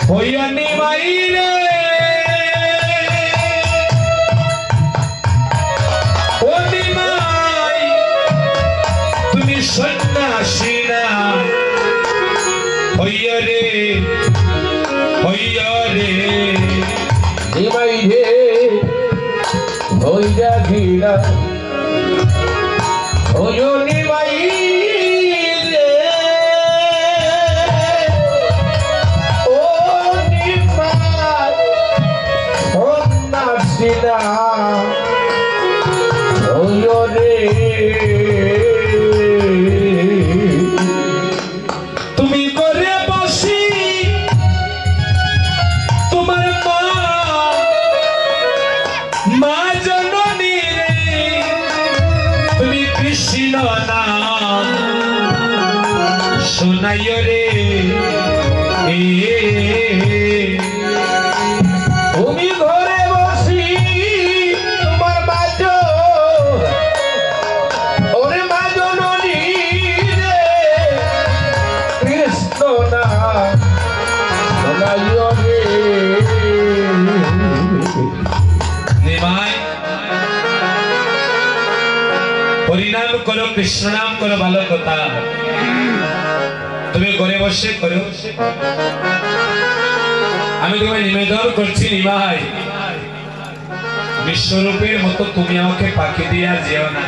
[SPEAKER 1] হইয়া নিমাই রে, অনিমাই তুমি সন্ন্যাসী না হইয়া রে হইয়া রে
[SPEAKER 3] নিমাই রে হইয়া ঘিরা হইও নিমাই রে ও নিমাই ও নাসিনা হইও রে
[SPEAKER 1] তুমি করে বসি তোমার মা জননী রে তুমি কৃষ্ণ নাম শোনাই রে
[SPEAKER 3] তুমি ঘরে বসি তোমার বাজ ওরে মা জননী রে কৃষ্ণ না শোনাইও রে
[SPEAKER 1] নিমাই হরিনাম করো কৃষ্ণ নাম করো ভালো কথা তুমি ঘরে বসে করো আমি তোমায় নিবেদন করছি নিমাই বিশ্বরূপের মতো তুমি আমাকে পাখি দিয়ে আর যেও না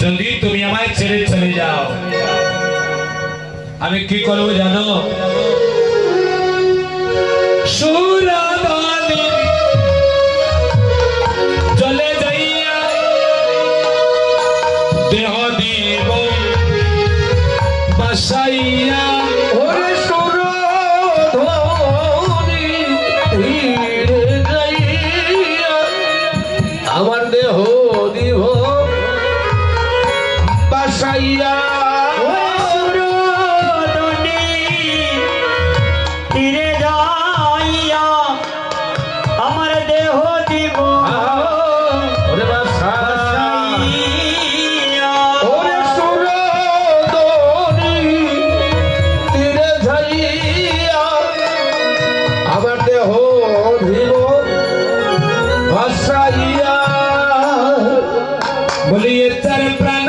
[SPEAKER 1] যদি তুমি আমায় ছেড়ে চলে যাও আমি কি করবো জানো সুরাদানি চলে যাইয়া দেহ দিব বাসাইয়া
[SPEAKER 3] ওরে সুরধনি ধীরে যাইয়া আমার দেহ দিব বাসাইয়া
[SPEAKER 2] তীরে যাইয়া আমার দেহ দিব
[SPEAKER 3] ওরে
[SPEAKER 2] বাসাইয়া।
[SPEAKER 3] ওরে সুরধনি তীরে যাইয়া আমার দেহ দিব বাসাইয়া
[SPEAKER 1] বলিয়ে তার প্রাণ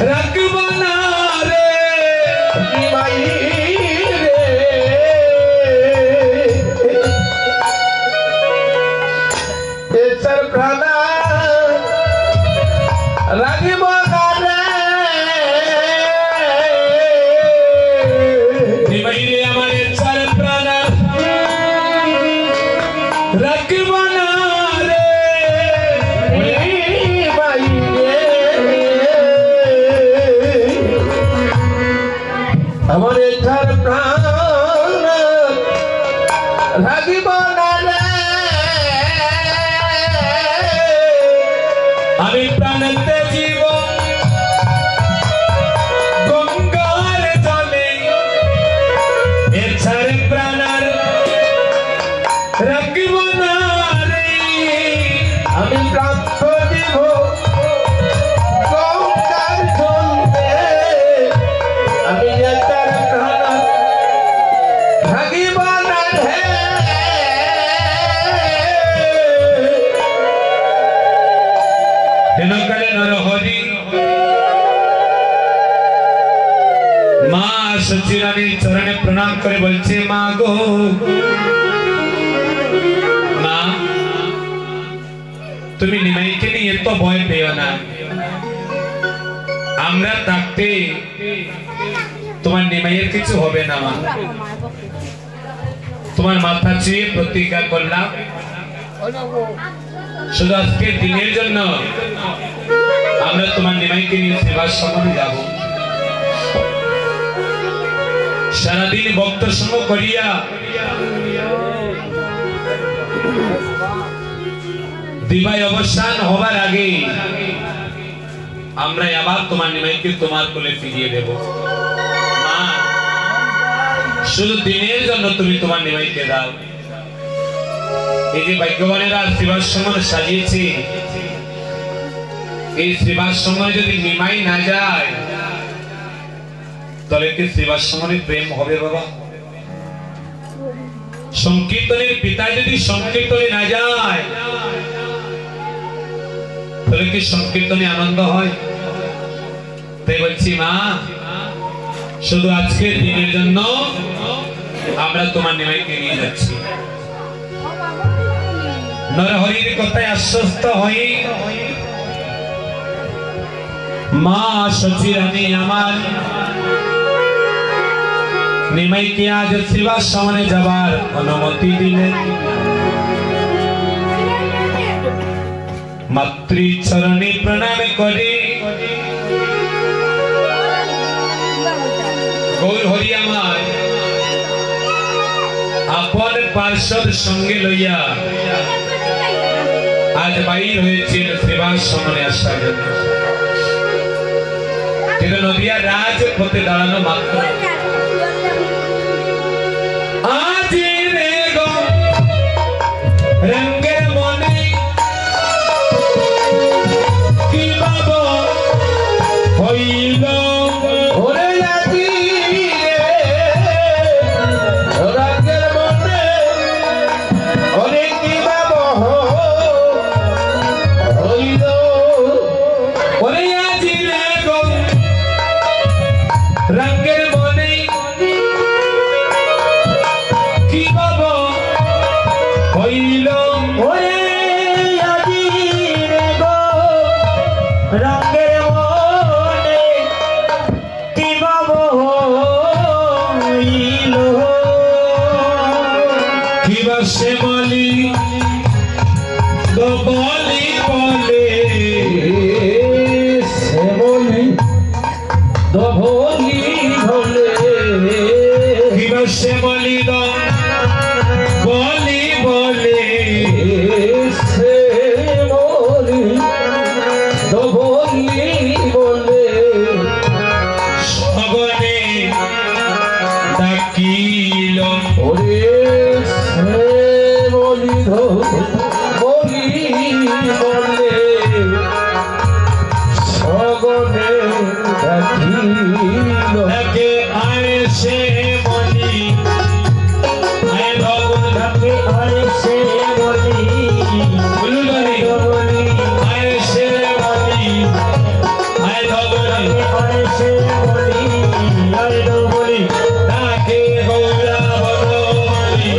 [SPEAKER 1] রাখব না রে
[SPEAKER 3] নিমাই রে এসর প্রাণ রাগিব না রে
[SPEAKER 1] নিমাই রে আমার চার প্রাণ রাখব না রে
[SPEAKER 3] নিমাই রে আমার এসর প্রাণ রাগিব না রে
[SPEAKER 1] আমি প্রাণতে জীব গঙ্গার জলে এছাড় প্রাণার রাখব না রে
[SPEAKER 3] আমি প্রাপ্ত দিব গঙ্গার জলে আমি এটার প্রাণ ভাগিব না রে
[SPEAKER 1] হেনকালে নরহরি মা সচিরানীর চরণে প্রণাম করে বলছে মা গো মা তুমি নিমাইকে নিয়ে এত ভয় পেও না আমরা থাকতে তোমার নিমাইয়ের কিছু হবে না মা তোমার মাথা ছুঁয়ে প্রতিজ্ঞা করলাম শুধু আজকে দিনের জন্য আমরা তোমার নিমাইকে নিয়ে সেবার সময় যাব সারাদিন ভক্ত সঙ্গ করিয়া দিবাই অবসান হবার আগে আমরা আবার তোমার নিমাইকে তোমার কোলে ফিরিয়ে দেব মা শুধু দিনের জন্য তুমি তোমার নিমাইকে দাও এই যে ভাগ্যবানেরা শ্রীবাশ্রম সাজিয়েছে এই শ্রীবাশ্রমে যদি নিমাই না যায় তাহলে কি শ্রীবাশ্রমের প্রেম হবে বাবা সংকীর্তনের পিতা যদি সংকীর্তনে না যায় তাহলে কি সংকীর্তনে আনন্দ হয় তাই বলছি মা শুধু আজকে দিনের জন্য আমরা তোমার নিমাইকে নিয়ে যাচ্ছি। নরহরির কথায় আশ্বস্ত হই মা সচিরানী আমার নিমাইকে আজ শ্রীবাসমনে যাবার অনুমতি দিলেন। মাতৃচরণে প্রণাম করে গৌর হরি আমার আপন পার্শ্বদ সঙ্গে লইয়া আজ বাইর হয়েছিল শ্রীবাসমনে আসার জন্য। কিন্তু নদিয়া রাজপথে দাঁড়ানো মাত্র আজ রে গো রঙ্গের মনে কি বাবা হইল ওরে আজি রে রঙ্গের মনে ওরে কি বাবা হইল ওরে আজি রে গো রঙ্গের মনে কি বাবা হইল
[SPEAKER 2] ওরে আজি রে গো রঙের মনে কি বাবা হইল
[SPEAKER 1] কি বা সে বলি বলি বলে
[SPEAKER 3] সে বলি দভলি হলে
[SPEAKER 1] কি বা সে বলি বলি বলে
[SPEAKER 3] সে বলি দভলি বলে
[SPEAKER 1] সগনে ডাকিল
[SPEAKER 3] ওরে সে বলি বলি বলে সগনে ডাকিল
[SPEAKER 1] ডাকে আয় সে বলি আয় ভগবান
[SPEAKER 2] ডাকে আয় সে বলি
[SPEAKER 1] বলি আয় সে বলি আয় ভগবান
[SPEAKER 2] আয় সে বলি আয় দো বলি
[SPEAKER 1] ডাকে গৌরা ভগবানী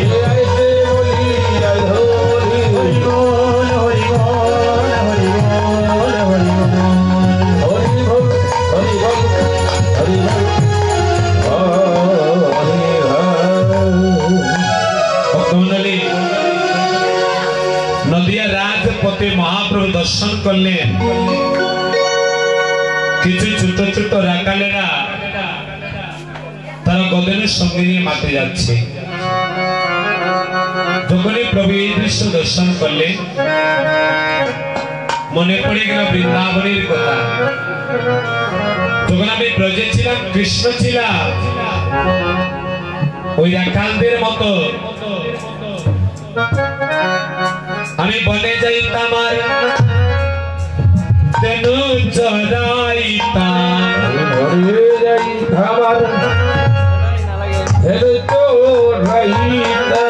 [SPEAKER 3] সে বলি
[SPEAKER 2] হরি বল হরি বল হরি বল হরি বল
[SPEAKER 3] হরি বল হরি বল হরি বল
[SPEAKER 1] ভক্তমণ্ডলী নদিয়া রাজপথে মহাপ্রভু দর্শন করলেন। কিছু ছোট ছোট রাখালেরা তারা গদনের সঙ্গে নিয়ে মাঠে যাচ্ছে। যখনই প্রভু এই দৃশ্য দর্শন করলেন মনে পড়ে গেল বৃন্দাবনের কথা। যখন আমি ব্রজে ছিলাম কৃষ্ণ ছিলাম ওই রাখালদের মতো আমি বনে যাইতাম আর তেনু চড়াইতাম
[SPEAKER 3] হরে যাই খাবার হেরে তো রাইতা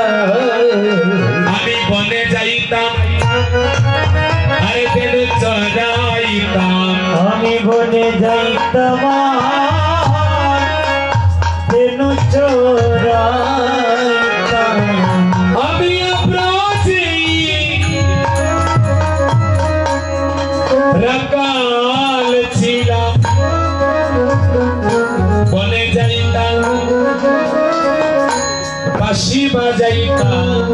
[SPEAKER 1] আমি বনে যাইতাম আরে তেনু চড়াইতাম
[SPEAKER 2] আমি বনে যাইতাম তেনু চোরাইতাম
[SPEAKER 1] আমি ব্রজে রাখাল ছিলাম বনে যাইতাম বাঁশি বাজাইতাম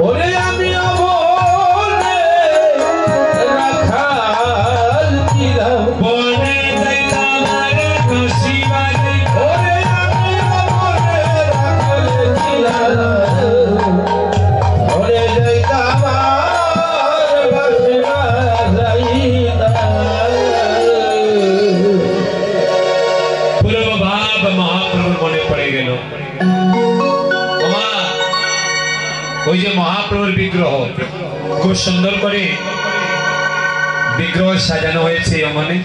[SPEAKER 3] ওরে আমি বলে রাখাল ছিলাম
[SPEAKER 1] বনে যাইতাম আরে বাঁশি বাজাইতাম
[SPEAKER 3] ওরে আমি বলে রাখাল ছিলাম ওরে যাইতাম আর বাসে বাজাইতাম
[SPEAKER 1] পূর্ব ভাব মহাপ্রভুর মনে পড়ে গেল। ওই যে মহাপ্রভুর বিগ্রহ খুব সুন্দর করে বিগ্রহ সাজানো হয়েছে মানে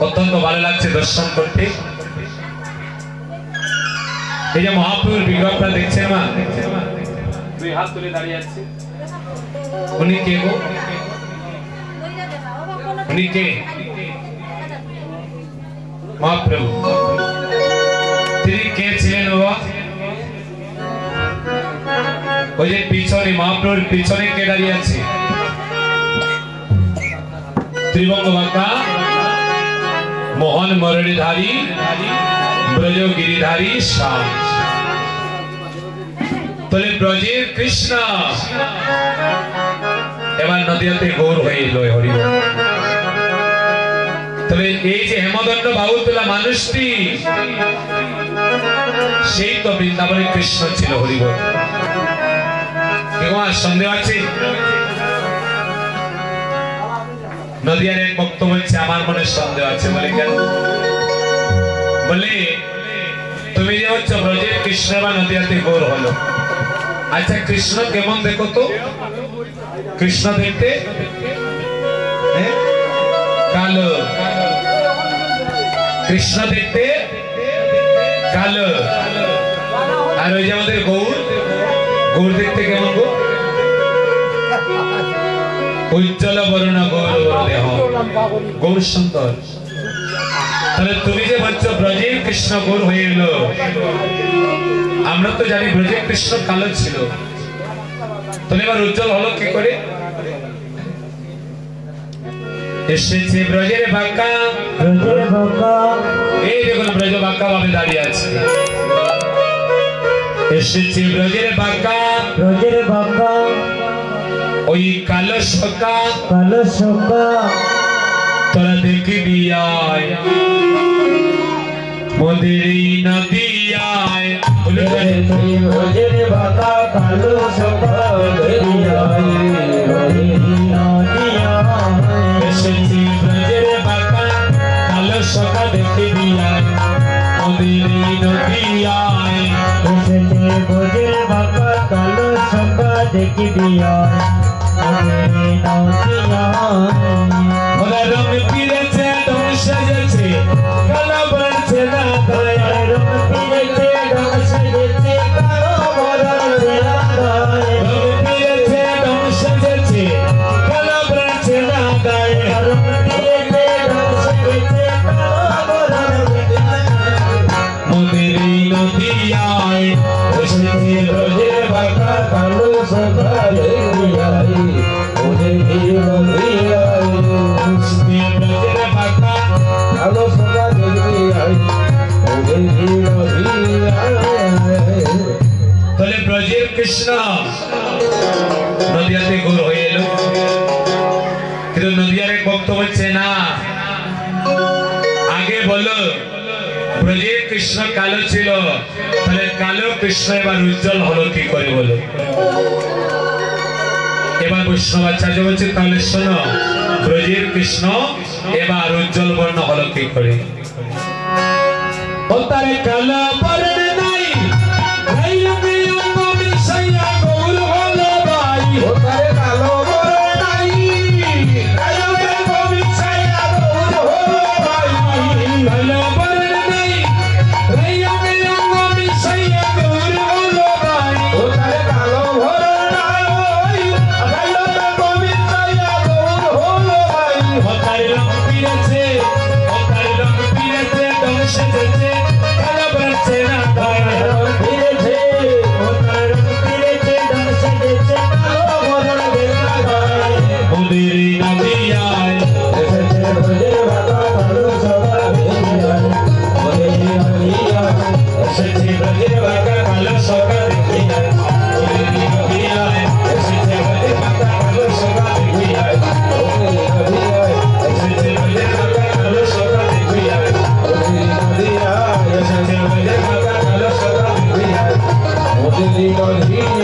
[SPEAKER 1] অত্যন্ত ভালো লাগছে দর্শন করতে। এই যে মহাপ্রভুর বিগ্রহ আপনারা দেখছেন মা দুই হাত তুলে দাঁড়িয়ে আছে। উনি কে গো? উনি কে? মহাপ্রভু। তিনি কে ছিলেন বাবা? ওই যে পিছনে মহাপ্রভুর পিছনে কে দাঁড়িয়ে আছে? ত্রিভঙ্গ বাঁকা মোহন মুরলীধারী ব্রজ গিরিধারী শ্যাম। তাহলে ব্রজের কৃষ্ণ এবার নদিয়াতে গৌর হয়ে এলো হরি। তবে এই যে হেমদণ্ড বাহুতলা মানুষটি সেই তো বৃন্দাবনে কৃষ্ণ ছিল হরিবল। কেমন সন্দেহ আছে? নদিয়ার এক বক্তব্য বলছে আমার মনে সন্দেহ আছে। বলে কেন? বলে তুমি যে হচ্ছে ব্রজের কৃষ্ণ বা নদিয়াতে গৌর হলো। আচ্ছা কৃষ্ণ কেমন দেখো তো? কৃষ্ণ দেখতে কালো, কৃষ্ণ দেখতে কালো। আর ওই যে আমাদের গৌর, গৌর দেখতে কেমন গো? উজ্জ্বল বর্ণ গৌর দেহ, গৌর সুন্দর। তাহলে তুমি যে বলছো ব্রজের কৃষ্ণ গৌর হয়ে এলো, আমরা তো জানি ব্রজের কৃষ্ণ কালো ছিল। তাহলে এবার উজ্জ্বল হলো কি করে? এসেছে ব্রজের বাঁকা,
[SPEAKER 2] ব্রজের বাঁকা,
[SPEAKER 1] এই দেখুন ব্রজ বাঁকা ভাবে দাঁড়িয়ে আছে। এসেছে ব্রজের বাঁকা,
[SPEAKER 2] ব্রজের বাঁকা,
[SPEAKER 1] ওই কালো সকা,
[SPEAKER 2] কালো সকা,
[SPEAKER 1] তোরা দেখবি আয় মোদের নদিয়ায়।
[SPEAKER 2] ব্রজের বাঁকা কালো সকা,
[SPEAKER 1] এসেছে ব্রজের বাঁকা কালো সকা দেখবি আয় মোদের নদিয়ায়।
[SPEAKER 2] এসেছে ব্রজের বাঁকা কালো সকা দেখবি আয় মোদের নদিয়ায়।
[SPEAKER 1] ওরা রং ফিরেছে রং সাজেছে কালো বলছে না দয়ায়।
[SPEAKER 2] রং ফিরেছে রং সাজেছে কালো বরণছে না গায়ে।
[SPEAKER 1] রং ফিরেছে রং সাজেছে কালো বলছে না গায়ে।
[SPEAKER 2] রং ফিরেছে রং সাজেছে কালো বরণছে না গায়ে।
[SPEAKER 1] মোদের নদিয়ায়
[SPEAKER 2] এসেছে ব্রজের বাঁকা কালো সকা দেখবি আয় মোদের নদিয়ায়।
[SPEAKER 1] ব্রজের বাঁকা
[SPEAKER 2] কালো সকা দেখবি আয় মোদের নদিয়ায়।
[SPEAKER 1] তাহলে ব্রজের কৃষ্ণ নদিয়াতে গৌর হয়ে এলো। কিন্তু নদিয়ার এক বক্তব্য হচ্ছে না, আগে বলো ব্রজের কৃষ্ণ কালো ছিল, তাহলে কালো কৃষ্ণ এবার উজ্জ্বল হলো কি করে বলো? এবার বৈষ্ণবাচার্য বলছে তাহলে শোনো, ব্রজের কৃষ্ণ এবার উজ্জ্বল বর্ণ হলো কি করে? ও তারে কালো বর্ণ নাই নাই আমি অঙ্গ মিশাইয়া গৌর হলো ভাই। ও তারে কালো বর্ণ নাই নাই আমি অঙ্গ মিশাইয়া গৌর হলো ভাই। কালো বর্ণ নাই নাই আমি অঙ্গ মিশাইয়া গৌর হলো ভাই। ও তারে কালো বর্ণ নাই নাই আমি অঙ্গ মিশাইয়া গৌর হলো ভাই। ও তারে রং ফিরেছে, ও তারে রং ফিরেছে রং সেজেছে কালো বলছে না দয়ায়।
[SPEAKER 2] রং ফিরেছে ও তার রং ফিরেছে রং সেজেছে কালো বরণছে না গায়ে।
[SPEAKER 1] মোদের নদিয়ায়
[SPEAKER 2] এসেছে ব্রজের বাঁকা কালো সকা দেখবি আয় মোদের নদিয়ায়।
[SPEAKER 1] এসেছে ব্রজের বাঁকা কালো সকা দেখবি আয় মোদের নদিয়ায়। এসেছে ব্রজের বাঁকা কালো সকা দেখবি আয়
[SPEAKER 2] মোদের নদিয়ায়।
[SPEAKER 1] এসেছে ব্রজের বাঁকা কালো সকা দেখবি আয়
[SPEAKER 2] মোদের নদিয়ায়।
[SPEAKER 1] এসেছে ব্রজের বাঁকা কালো সকা দেখবি আয়।
[SPEAKER 2] মোদের নদিয়ায়।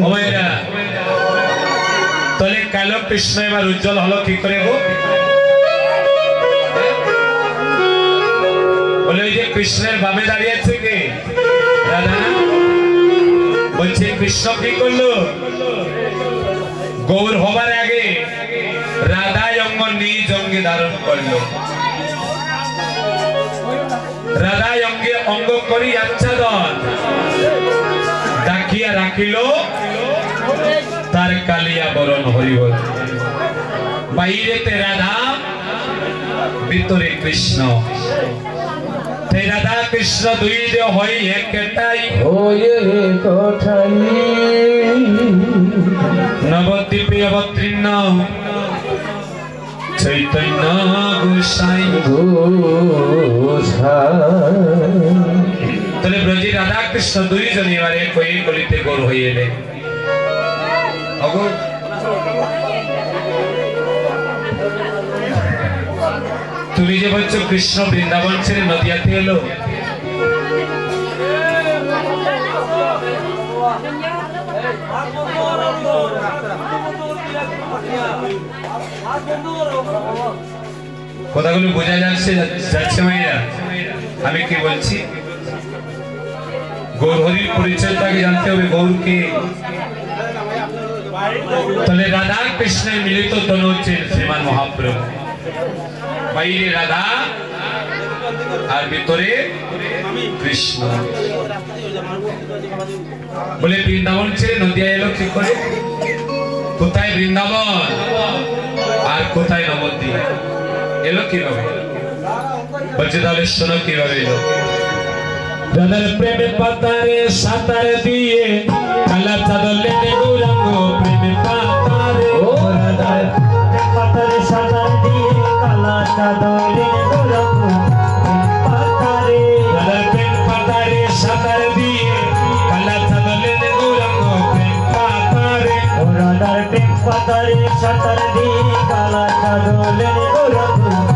[SPEAKER 1] ও মেয়েরা, তাহলে কালো কৃষ্ণ এবার উজ্জ্বল হলো কি করে গো? বলে ওই যে কৃষ্ণের বামে দাঁড়িয়ে আছে কে? রাধা না? বলছে কৃষ্ণ কি করলো? গৌর হবার আগে রাধা অঙ্গ নিজ অঙ্গে ধারণ করলো। রাধা অঙ্গে অঙ্গ করি আচ্ছাদন ডাকিয়া রাখিল তার কালিয়া বরণ হরিবল। বাইরেতে রাধা ভিতরে কৃষ্ণ। তাই রাধা কৃষ্ণ দুই যে হয় একটাই
[SPEAKER 3] হয়ে কোঠাই
[SPEAKER 1] নবদ্বীপে অবতীর্ণ চৈতন্য গোসাই তাহলে ব্রজী রাধা কৃষ্ণ দুইজন এবার এক হয়ে গলিতে গোর হয়ে এলেন। তুমি যে বলছো কৃষ্ণ বৃন্দাবন ছেড়ে নদিয়াতে এলো, কথাগুলো বোঝা যাচ্ছে মাইরা আমি কি বলছি? গৌর হরির পরিচয়টাকে জানতে হবে, গৌরকে। তাহলে রাধা কৃষ্ণের মিলিত তনু হচ্ছেন শ্রীমান মহাপ্রভু। বাইরে রাধা আর ভিতরে কৃষ্ণ। বলে বৃন্দাবন ছেড়ে নদিয়া এলো কি করে? কোথায় বৃন্দাবন আর কোথায় নবদ্বীপ? এলো কিভাবে? বলছে তাহলে শোনো কিভাবে এলো।
[SPEAKER 2] রাধার প্রেমে পাতারে সাঁতার দিয়ে কালা চাদর লেনে গৌরাঙ্গ প্রেমে পাতারে রাধার পাতারে সাঁতার দিয়ে কালা চাদর লেনে গৌরাঙ্গ পাতারে রাধার প্রেম পাতারে সাঁতার দিয়ে কালা চাদর লেনে গৌরাঙ্গ প্রেম পাতারে রাধার প্রেম পাতারে সাঁতার দিয়ে কালা চাদর লেনে গৌরাঙ্গ